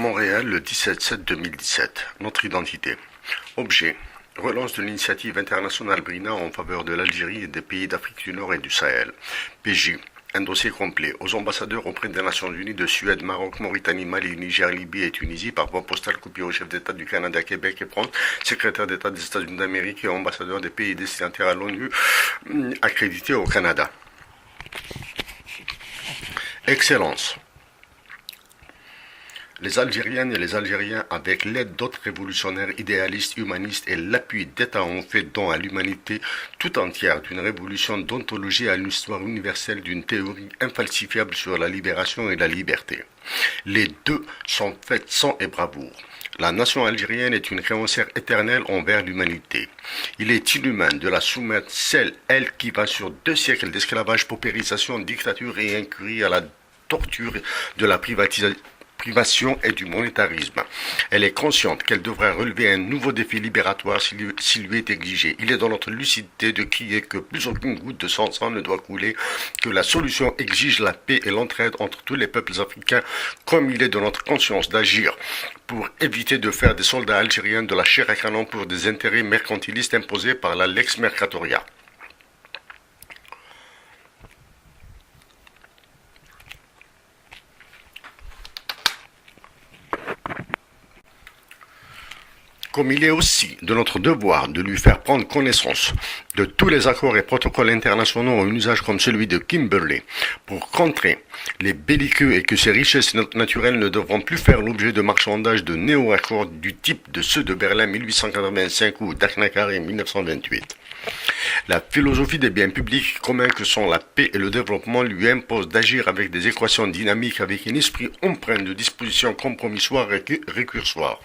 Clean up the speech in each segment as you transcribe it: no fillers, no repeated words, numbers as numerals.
Montréal, le 17/7/2017. Notre identité. Objet. Relance de l'initiative internationale BRINA en faveur de l'Algérie et des pays d'Afrique du Nord et du Sahel. PJ. Un dossier complet aux ambassadeurs auprès des Nations Unies de Suède, Maroc, Mauritanie, Mali, Niger, Libye et Tunisie par voie postale copiée au chef d'État du Canada, Québec et France, secrétaire d'État des États-Unis d'Amérique et ambassadeur des pays destinataires à l'ONU accrédités au Canada. Excellence. Les Algériennes et les Algériens, avec l'aide d'autres révolutionnaires idéalistes, humanistes et l'appui d'États, ont fait don à l'humanité tout entière d'une révolution d'ontologie à une histoire universelle d'une théorie infalsifiable sur la libération et la liberté. Les deux sont faits sang et bravoure. La nation algérienne est une créancière éternelle envers l'humanité. Il est inhumain de la soumettre, elle qui va sur 2 siècles d'esclavage, paupérisation, dictature et incurie à la torture de la privation et du monétarisme. Elle est consciente qu'elle devra relever un nouveau défi libératoire s'il lui est exigé. Il est dans notre lucidité de crier que plus aucune goutte de sang ne doit couler, que la solution exige la paix et l'entraide entre tous les peuples africains, comme il est de notre conscience d'agir pour éviter de faire des soldats algériens de la chair à canon pour des intérêts mercantilistes imposés par la Lex Mercatoria. Comme il est aussi de notre devoir de lui faire prendre connaissance de tous les accords et protocoles internationaux en usage comme celui de Kimberley pour contrer les belliqueux et que ces richesses naturelles ne devront plus faire l'objet de marchandages de néo-accords du type de ceux de Berlin 1885 ou d'Akhnakari 1928. La philosophie des biens publics communs que sont la paix et le développement lui impose d'agir avec des équations dynamiques avec un esprit empreint de dispositions compromissoires et récursoires.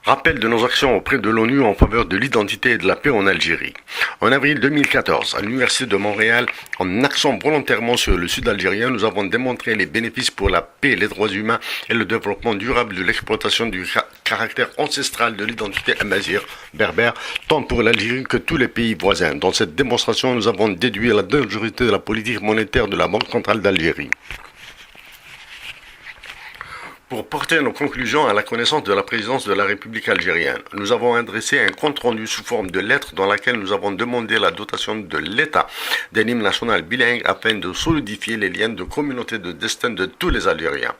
Rappel de nos actions auprès de l'ONU en faveur de l'identité et de la paix en Algérie. En avril 2014, à l'Université de Montréal, en accent volontairement sur le sud algérien, nous avons démontré les bénéfices pour la paix, les droits humains et le développement durable de l'exploitation du caractère ancestral de l'identité amazigh, berbère, tant pour l'Algérie que tous les pays voisins. Dans cette démonstration, nous avons déduit la dangerosité de la politique monétaire de la Banque centrale d'Algérie. Pour porter nos conclusions à la connaissance de la présidence de la République algérienne, nous avons adressé un compte-rendu sous forme de lettre dans laquelle nous avons demandé la dotation de l'État d'un hymne national bilingue afin de solidifier les liens de communauté de destin de tous les Algériens.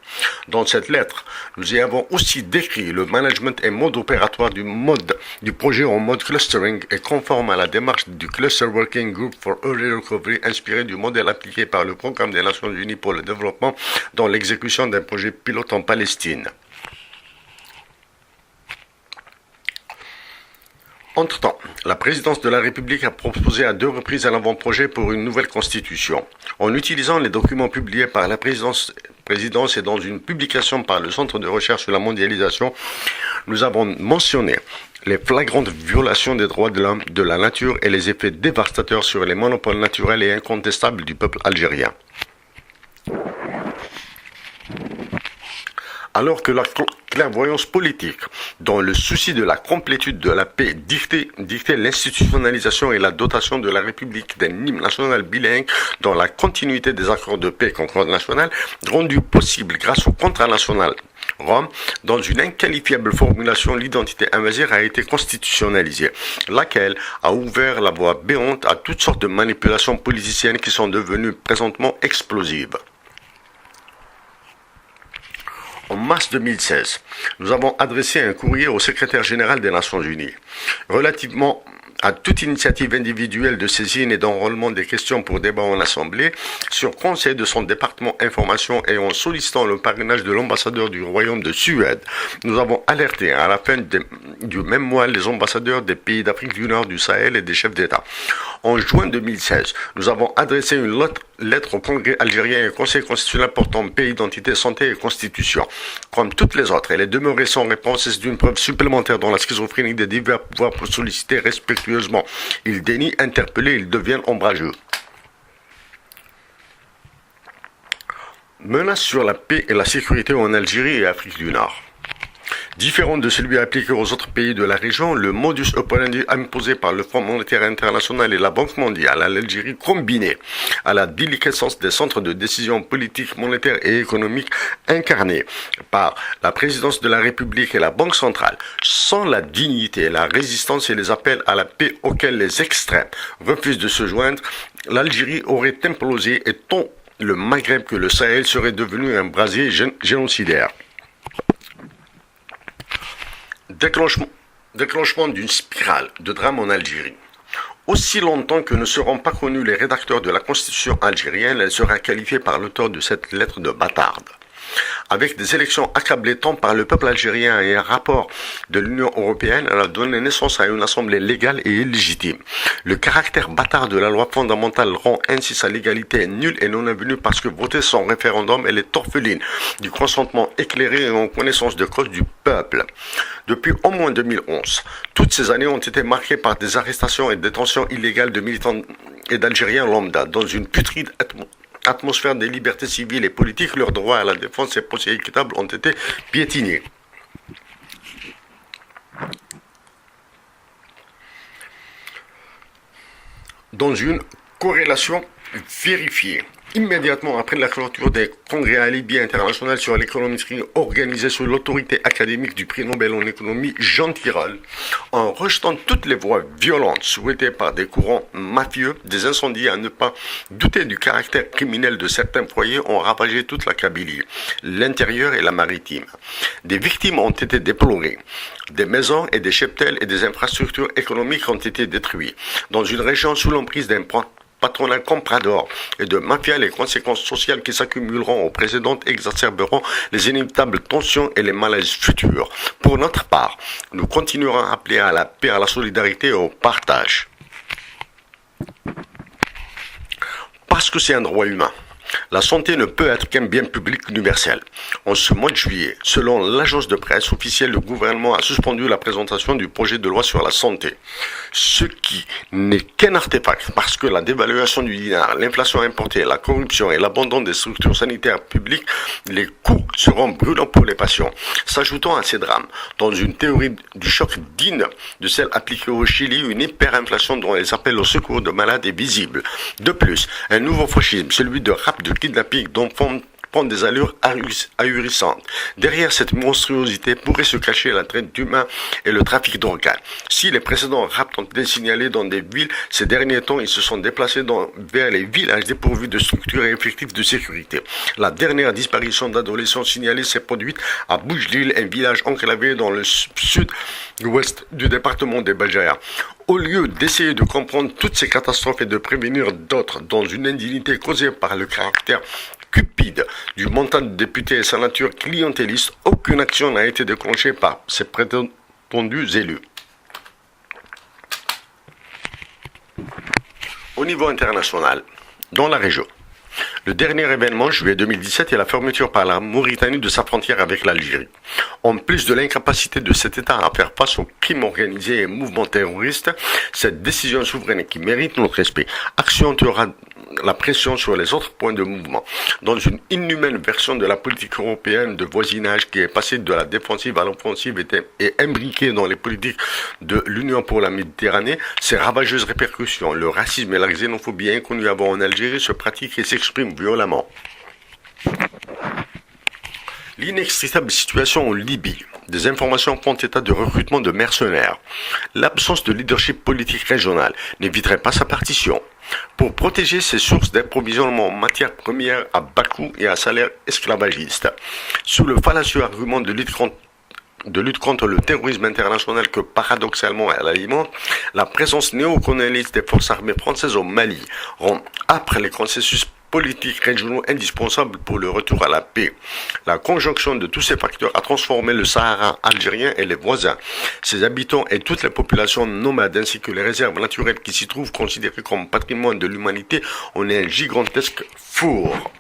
Dans cette lettre, nous y avons aussi décrit le management et mode opératoire du projet en mode clustering et conforme à la démarche du Cluster Working Group for Early Recovery inspiré du modèle appliqué par le Programme des Nations Unies pour le développement dans l'exécution d'un projet pilote en Palestine. Entre-temps, la présidence de la République a proposé à 2 reprises un avant-projet pour une nouvelle constitution. En utilisant les documents publiés par la présidence et dans une publication par le Centre de recherche sur la mondialisation, nous avons mentionné les flagrantes violations des droits de l'homme, de la nature et les effets dévastateurs sur les monopoles naturels et incontestables du peuple algérien. Alors que la clairvoyance politique, dans le souci de la complétude de la paix, dictait l'institutionnalisation et la dotation de la République d'un hymne national bilingue dans la continuité des accords de paix concorde nationale, rendu possible grâce au contrat national Rome, dans une inqualifiable formulation, l'identité amazigh a été constitutionnalisée, laquelle a ouvert la voie béante à toutes sortes de manipulations politiciennes qui sont devenues présentement explosives. En mars 2016, nous avons adressé un courrier au secrétaire général des Nations Unies relativement à toute initiative individuelle de saisine et d'enrôlement des questions pour débat en Assemblée, sur conseil de son département information et en sollicitant le parrainage de l'ambassadeur du Royaume de Suède. Nous avons alerté à la fin du même mois les ambassadeurs des pays d'Afrique du Nord, du Sahel et des chefs d'État. En juin 2016, nous avons adressé une lettre au Congrès algérien et au Conseil constitutionnel portant paix, identité, santé et constitution. Comme toutes les autres, elle est demeurée sans réponse et c'est une preuve supplémentaire dans la schizophrénie des divers pouvoirs pour solliciter respectueusement. Ils dénient, interpellés, ils deviennent ombrageux. Menace sur la paix et la sécurité en Algérie et Afrique du Nord. Différent de celui appliqué aux autres pays de la région, le modus operandi imposé par le Fonds monétaire international et la Banque mondiale à l'Algérie, combiné à la déliquescence des centres de décision politique, monétaire et économique incarnés par la présidence de la République et la Banque centrale, sans la dignité, la résistance et les appels à la paix auxquels les extrêmes refusent de se joindre, l'Algérie aurait implosé et tant le Maghreb que le Sahel serait devenu un brasier génocidaire. Déclenchement d'une spirale de drame en Algérie. Aussi longtemps que ne seront pas connus les rédacteurs de la Constitution algérienne, elle sera qualifiée par l'auteur de cette lettre de bâtarde. Avec des élections accablées tant par le peuple algérien et un rapport de l'Union européenne, elle a donné naissance à une assemblée légale et illégitime. Le caractère bâtard de la loi fondamentale rend ainsi sa légalité nulle et non avenue parce que voter sans référendum, elle est orpheline du consentement éclairé et en connaissance de cause du peuple. Depuis au moins 2011, toutes ces années ont été marquées par des arrestations et détentions illégales de militants et d'Algériens lambda dans une putride atmosphère des libertés civiles et politiques, leurs droits à la défense et procès équitables ont été piétinés. Dans une corrélation vérifiée, immédiatement après la clôture des congrès à Libye international sur l'économétrie organisés sous l'autorité académique du prix Nobel en économie Jean Tirole, en rejetant toutes les voies violentes souhaitées par des courants mafieux, des incendies à ne pas douter du caractère criminel de certains foyers ont ravagé toute la Kabylie, l'intérieur et la maritime. Des victimes ont été déplorées. Des maisons et des cheptels et des infrastructures économiques ont été détruits. Dans une région sous l'emprise d'un patronat comprador et de mafia, les conséquences sociales qui s'accumuleront au précédent exacerberont les inévitables tensions et les malaises futurs. Pour notre part, nous continuerons à appeler à la paix, à la solidarité et au partage. Parce que c'est un droit humain. La santé ne peut être qu'un bien public universel. En ce mois de juillet, selon l'agence de presse officielle, le gouvernement a suspendu la présentation du projet de loi sur la santé. Ce qui n'est qu'un artefact parce que la dévaluation du dinar, l'inflation importée, la corruption et l'abandon des structures sanitaires publiques, les coûts seront brûlants pour les patients. S'ajoutant à ces drames, dans une théorie du choc digne de celle appliquée au Chili, une hyperinflation dont les appels au secours de malades est visible. De plus, un nouveau fascisme, celui de rap de kidnapping d'enfants prend des allures ahurissantes. Derrière cette monstruosité pourrait se cacher la traite d'humains et le trafic d'organes. Si les précédents rapts ont été signalés dans des villes, ces derniers temps, ils se sont déplacés vers les villages dépourvus de structures et effectifs de sécurité. La dernière disparition d'adolescents signalée s'est produite à Boujlil, un village enclavé dans le sud-ouest du département des Badjaya. Au lieu d'essayer de comprendre toutes ces catastrophes et de prévenir d'autres dans une indignité causée par le caractère cupide du montant de députés et sa nature clientéliste, aucune action n'a été déclenchée par ces prétendus élus. Au niveau international, dans la région, le dernier événement, juillet 2017, est la fermeture par la Mauritanie de sa frontière avec l'Algérie. En plus de l'incapacité de cet État à faire face aux crimes organisés et mouvements terroristes, cette décision souveraine qui mérite notre respect accentuera la pression sur les autres points de mouvement. Dans une inhumaine version de la politique européenne de voisinage qui est passée de la défensive à l'offensive et imbriquée dans les politiques de l'Union pour la Méditerranée, ces ravageuses répercussions, le racisme et la xénophobie inconnus avant en Algérie se pratiquent et s'expriment violemment. L'inextricable situation en Libye. Des informations font état de recrutement de mercenaires. L'absence de leadership politique régional n'éviterait pas sa partition. Pour protéger ses sources d'approvisionnement en matières premières à bas coût et à salaire esclavagiste. Sous le fallacieux argument de lutte contre le terrorisme international que paradoxalement elle alimente, la présence néocolonialiste des forces armées françaises au Mali rend âpres les processus politiques régionaux indispensables pour le retour à la paix. La conjonction de tous ces facteurs a transformé le Sahara algérien et les voisins, ses habitants et toutes les populations nomades ainsi que les réserves naturelles qui s'y trouvent considérées comme patrimoine de l'humanité en un gigantesque four.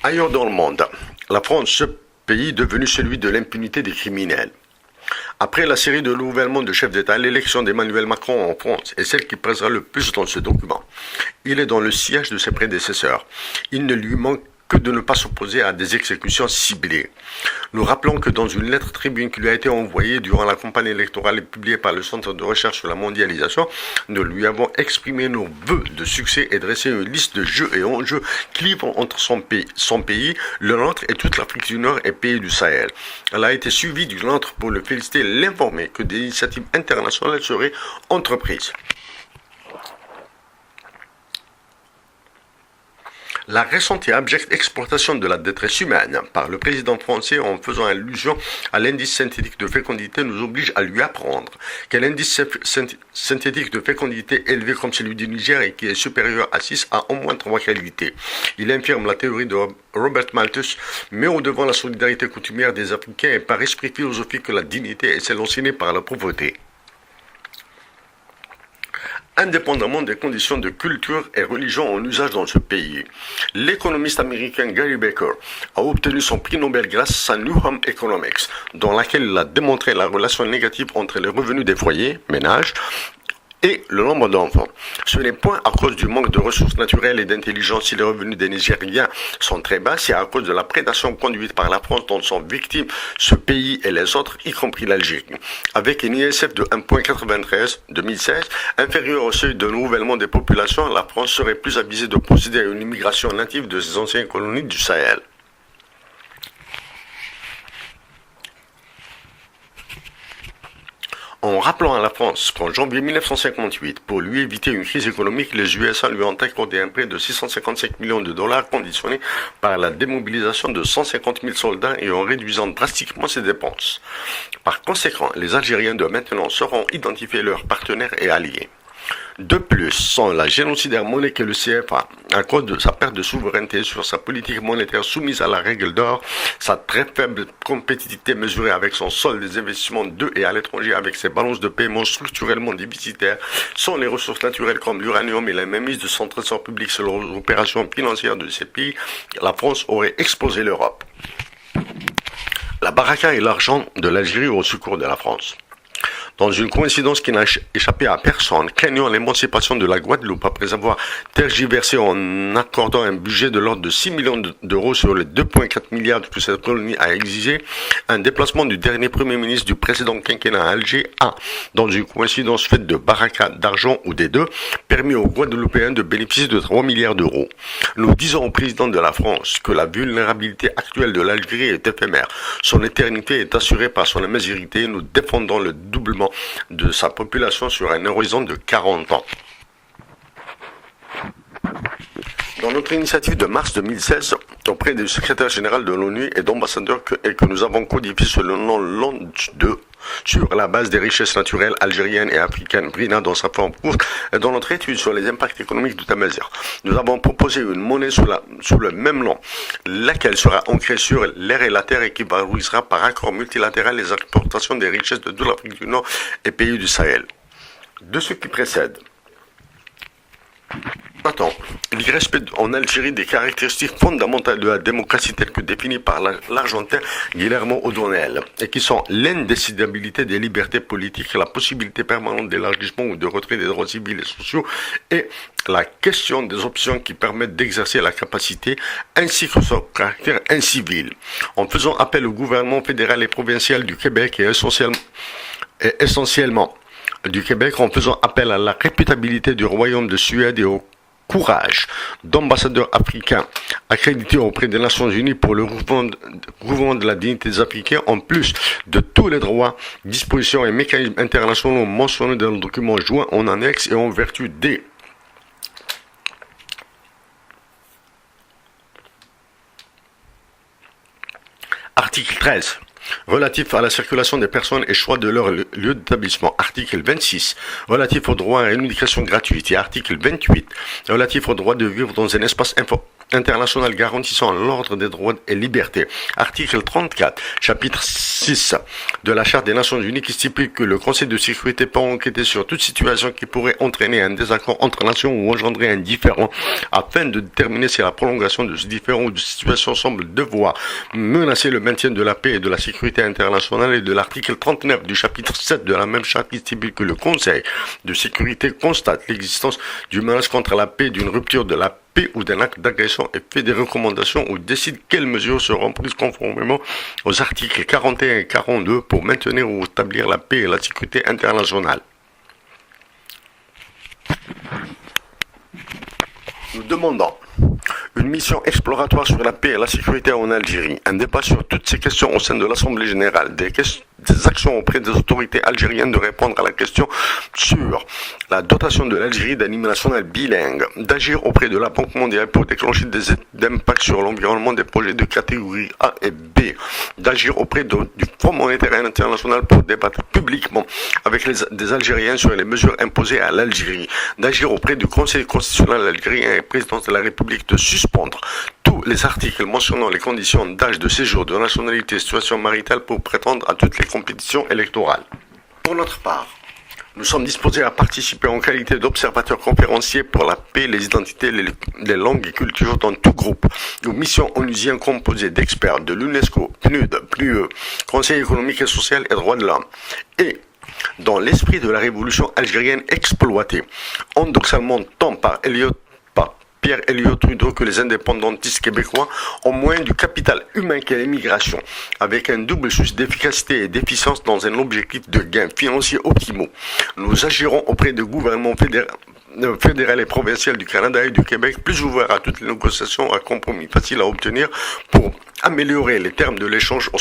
Ailleurs dans le monde, la France, ce pays devenu celui de l'impunité des criminels. Après la série de renouvellements de chefs d'État, l'élection d'Emmanuel Macron en France est celle qui pèsera le plus dans ce document. Il est dans le sillage de ses prédécesseurs. Il ne lui manque que de ne pas s'opposer à des exécutions ciblées. Nous rappelons que dans une lettre tribune qui lui a été envoyée durant la campagne électorale et publiée par le Centre de recherche sur la mondialisation, nous lui avons exprimé nos vœux de succès et dressé une liste de jeux et enjeux clivants entre son pays, le nôtre et toute l'Afrique du Nord et pays du Sahel. Elle a été suivie d'une lettre pour le féliciter et l'informer que des initiatives internationales seraient entreprises. La récente et abjecte exploitation de la détresse humaine par le président français en faisant allusion à l'indice synthétique de fécondité nous oblige à lui apprendre qu'un indice synthétique de fécondité élevé comme celui du Niger et qui est supérieur à 6 a au moins 3 qualités. Il infirme la théorie de Robert Malthus, met au devant la solidarité coutumière des Africains et par esprit philosophique la dignité et celle enseignée par la pauvreté. Indépendamment des conditions de culture et religion en usage dans ce pays. L'économiste américain Gary Becker a obtenu son prix Nobel grâce à New Home Economics, dans laquelle il a démontré la relation négative entre les revenus des foyers, ménages, et le nombre d'enfants. Ce n'est point à cause du manque de ressources naturelles et d'intelligence si les revenus des Nigériens sont très bas, c'est à cause de la prédation conduite par la France dont sont victimes ce pays et les autres, y compris l'Algérie. Avec une ISF de 1,93 2016, inférieur au seuil de renouvellement des populations, la France serait plus avisée de considérer une immigration native de ses anciennes colonies du Sahel. En rappelant à la France qu'en janvier 1958, pour lui éviter une crise économique, les USA lui ont accordé un prêt de 655 millions de dollars conditionné par la démobilisation de 150 000 soldats et en réduisant drastiquement ses dépenses. Par conséquent, les Algériens de maintenant sauront identifier leurs partenaires et alliés. De plus, sans la génocidaire monnaie qu'est le CFA, à cause de sa perte de souveraineté sur sa politique monétaire soumise à la règle d'or, sa très faible compétitivité mesurée avec son solde des investissements de et à l'étranger avec ses balances de paiement structurellement déficitaires, sans les ressources naturelles comme l'uranium et la mainmise de son trésor public sur les opérations financières de ces pays, la France aurait explosé l'Europe. La baraka et l'argent de l'Algérie au secours de la France. Dans une coïncidence qui n'a échappé à personne, craignant l'émancipation de la Guadeloupe après avoir tergiversé en accordant un budget de l'ordre de 6 millions d'euros sur les 2,4 milliards que cette colonie a exigé, un déplacement du dernier Premier ministre du précédent quinquennat à Alger a, dans une coïncidence faite de baraka, d'argent ou des deux, permis aux Guadeloupéens de bénéficier de 3 milliards d'euros. Nous disons au président de la France que la vulnérabilité actuelle de l'Algérie est éphémère. Son éternité est assurée par son immaturité. Nous défendons le doublement de sa population sur un horizon de 40 ans. Dans notre initiative de mars 2016, auprès du secrétaire général de l'ONU et d'ambassadeurs que nous avons codifié sous le nom LOND 2, sur la base des richesses naturelles algériennes et africaines, Brina dans sa forme courte, et dans notre étude sur les impacts économiques du Tamazight, nous avons proposé une monnaie sous le même nom, laquelle sera ancrée sur l'air et la terre et qui valorisera par accord multilatéral les exportations des richesses de toute l'Afrique du Nord et pays du Sahel. De ce qui précède, attends, il respecte en Algérie des caractéristiques fondamentales de la démocratie telles que définies par l'Argentin Guillermo O'Donnell et qui sont l'indécidabilité des libertés politiques, la possibilité permanente d'élargissement ou de retrait des droits civils et sociaux et la question des options qui permettent d'exercer la capacité ainsi que son caractère incivil. En faisant appel au gouvernement fédéral et provincial du Québec et essentiellement du Québec en faisant appel à la réputabilité du Royaume de Suède et au courage d'ambassadeurs africains accrédités auprès des Nations Unies pour le recouvrement de la dignité des Africains, en plus de tous les droits, dispositions et mécanismes internationaux mentionnés dans le document joint en annexe et en vertu des article 13. Relatif à la circulation des personnes et choix de leur lieu d'établissement. Article 26. Relatif au droit à une éducation gratuite. Et article 28. Relatif au droit de vivre dans un espace international garantissant l'ordre des droits et libertés. Article 34, chapitre 6 de la Charte des Nations Unies qui stipule que le Conseil de sécurité peut enquêter sur toute situation qui pourrait entraîner un désaccord entre nations ou engendrer un différend afin de déterminer si la prolongation de ce différend ou de situation semble devoir menacer le maintien de la paix et de la sécurité internationale et de l'article 39 du chapitre 7 de la même charte qui stipule que le Conseil de sécurité constate l'existence d'une menace contre la paix, d'une rupture de la paix ou d'un acte d'agression et fait des recommandations ou décide quelles mesures seront prises conformément aux articles 41 et 42 pour maintenir ou établir la paix et la sécurité internationale. Nous demandons une mission exploratoire sur la paix et la sécurité en Algérie, un débat sur toutes ces questions au sein de l'Assemblée générale, des actions auprès des autorités algériennes de répondre à la question sur la dotation de l'Algérie d'un hymne national bilingue, d'agir auprès de la Banque mondiale pour déclencher des études d'impact sur l'environnement des projets de catégorie A et B, d'agir auprès du Fonds monétaire international pour débattre publiquement avec des Algériens sur les mesures imposées à l'Algérie, d'agir auprès du Conseil constitutionnel algérien et présidence de la République de suspendre tous les articles mentionnant les conditions d'âge, de séjour, de nationalité, situation maritale pour prétendre à toutes les compétitions électorales. Pour notre part, nous sommes disposés à participer en qualité d'observateurs conférenciers pour la paix, les identités, les langues et cultures dans tout groupe. Nos missions onusiennes composées d'experts de l'UNESCO, PNUD, PLUE, Conseil économique et social et droits de l'homme. Et dans l'esprit de la révolution algérienne exploitée, paradoxalement tant par Pierre Elliott Trudeau que les indépendantistes québécois ont moins du capital humain qu'est l'immigration, avec un double souci d'efficacité et d'efficience dans un objectif de gains financiers optimaux. Nous agirons auprès des gouvernements fédéral et provincial du Canada et du Québec, plus ouverts à toutes les négociations à compromis faciles à obtenir pour améliorer les termes de l'échange